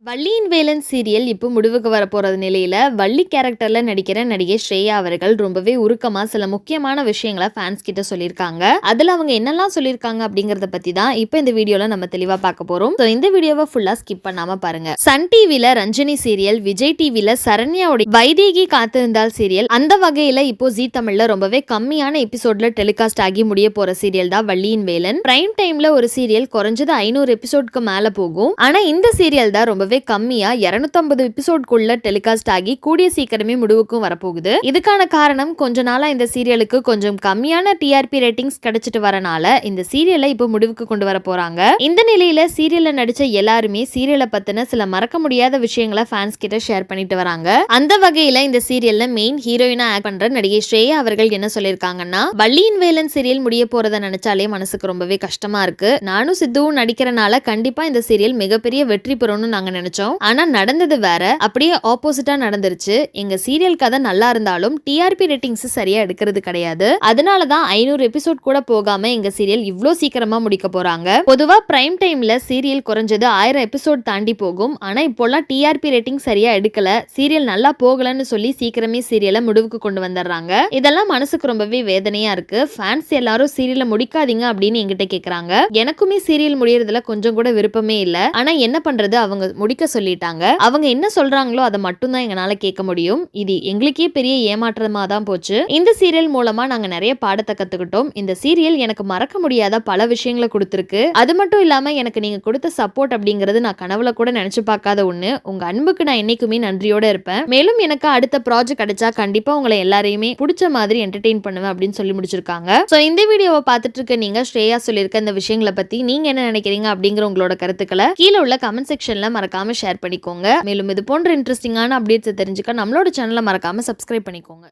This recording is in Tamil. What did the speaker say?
வள்ளியின் வேலன் சீரியல் இப்போ முடிவுக்கு வரப்போறது நிலையில வள்ளி கேரக்டர்ல நடிக்கிற நடிகை ஸ்ரேயா அவர்கள் ரொம்பவே உருக்கமா சில முக்கியமான விஷயங்களை ஃபேன்ஸ் கிட்ட சொல்லியிருக்காங்க. அதுல அவங்க என்னெல்லாம் சொல்லியிருக்காங்க அப்படிங்கறத பத்தி தான் இப்போ இந்த வீடியோல நம்ம தெளிவா பார்க்க போறோம். இந்த வீடியோவை ஃபுல்லா ஸ்கிப் பண்ணாம பாருங்க. சன் டிவில ரஞ்சினி சீரியல், விஜய் டிவில சரண்யாவோட வைதேகி காத்திருந்தால் சீரியல், அந்த வகையில இப்போ ஜீ தமிழ்ல ரொம்பவே கம்மியான எபிசோட்ல டெலிகாஸ்ட் ஆகி முடிய போற சீரியல் தான் வள்ளியின் வேலன். பிரைம் டைம்ல ஒரு சீரியல் குறைஞ்சது 500 எபிசோட்க்கு மேல போகும். ஆனா இந்த சீரியல் தான் ரொம்பவே கம்மியா 250 எபிசோட்குள்ள டெலிகாஸ்ட் ஆகி கூடிய சீக்கிரமே முடிவுக்கும் வரப்போகுது. இதுக்கான காரணம் கொஞ்ச நாளா இந்த சீரியலுக்கு கொஞ்சம் கம்மியான டிஆர்பி ரேட்டிங்ஸ் கிடைச்சிட்டு வரனால இந்த சீரியலை இப்போ முடிவுக்கு கொண்டு வர போறாங்க. இந்த நிலையில சீரியல்ல நடிச்ச எல்லாருமே சீரியலை பத்தின சில மறக்க முடியாத விஷயங்களை ஃபேன்ஸ் கிட்ட ஷேர் பண்ணிட்டு வராங்க. அந்த வகையில இந்த சீரியல்ல மெயின் ஹீரோயினா ஆக்ட் பண்ற நடிகை ஸ்ரேயா அவர்கள் என்ன சொல்லிருக்காங்கன்னா, வள்ளியின் வேலன் சீரியல் முடிய போறத நினைச்சாலே மனசுக்கு ரொம்பவே கஷ்டமா இருக்கு. நானும் சித்துவும் நடிக்கிறனால கண்டிப்பா இந்த சீரியல் மிகப்பெரிய வெற்றி பெறும்னு நாங்க நினைச்சோம். ஆனா நடந்தது வேற, அப்படியே ஆப்போசிட்டா நடந்துருச்சு. எங்க சீரியல் கதை நல்லா இருந்தாலும் டிஆர்பி ரேட்டிங்ஸ் சரியா எடுக்கிறது கிடையாது. அதனாலதான் 500 எபிசோட் கூட போகாம எங்க சீரியல் இவ்ளோ சீக்கிரமா முடிக்க போறாங்க. பொதுவா பிரைம் டைம்ல சீரியல் குறைஞ்சது 1000 எபிசோட் தாண்டி போகும். ஆனா இப்போலாம் டிஆர்பி ரேட்டிங் சரியா எடுக்கல, சீரியல் நல்லா போகலன்னு சொல்லி சீக்கிரமே சீரியலை முடிவுக்கு கொண்டு வந்துடுறாங்க. இதெல்லாம் மனசுக்கு ரொம்பவே வேதனையா இருக்கு. ஃபேன்ஸ் எல்லாரும் சீரியலை முடிக்காதீங்க அப்படின்னு என்கிட்ட கேக்குறாங்க. எனக்குமே சீரியல் முடியறதுல கொஞ்சம் கூட விருப்பமே இல்ல. ஆனா என்ன பண்றது, அவங்க முடிக்க சொல்லிட்டாங்க. அவங்க என்ன சொல்றாங்களோ அதை மட்டும் தான் எங்களால கேட்க முடியும். இது எங்களுக்கே பெரிய ஏமாற்றமா தான் போச்சு. இந்த சீரியல் மூலமா நாங்க நிறைய பாடத்தை கத்துக்கிட்டோம். இந்த சீரியல் எனக்கு மறக்க முடியாத பல விஷயங்களை கொடுத்திருக்கு. அது மட்டும் இல்லாம எனக்கு நீங்க கொடுத்த சப்போர்ட் அப்படிங்கிறது நான் கனவுல கூட நினைச்சு பார்க்காத ஒண்ணு. உங்க அன்புக்கு நான் என்னைக்குமே நன்றியோட இருப்பேன். மேலும் எனக்கு அடுத்த ப்ராஜெக்ட் கிடைச்சா கண்டிப்பா உங்களை எல்லாரையுமே பிடிச்ச மாதிரி என்டர்டெயின் பண்ணுவேன் அப்படின்னு சொல்லி முடிச்சிருக்காங்க. சோ இந்த வீடியோவை பார்த்துட்டு இருக்க நீங்க ஸ்ரேயா சொல்லியிருக்க இந்த விஷயங்களை பத்தி நீங்க என்ன நினைக்கிறீங்க அப்படிங்கிற உங்களோட கருத்துக்களை கீழே உள்ள கமெண்ட் செக்ஷன்ல மறக்காம ஷேர் பண்ணிக்கோங்க. மேலும் இது போன்ற இன்ட்ரெஸ்டிங்கான அப்டேட்ஸ் தெரிஞ்சுக்க நம்மளோட சேனலை மறக்காம சப்ஸ்கிரைப் பண்ணிக்கோங்க.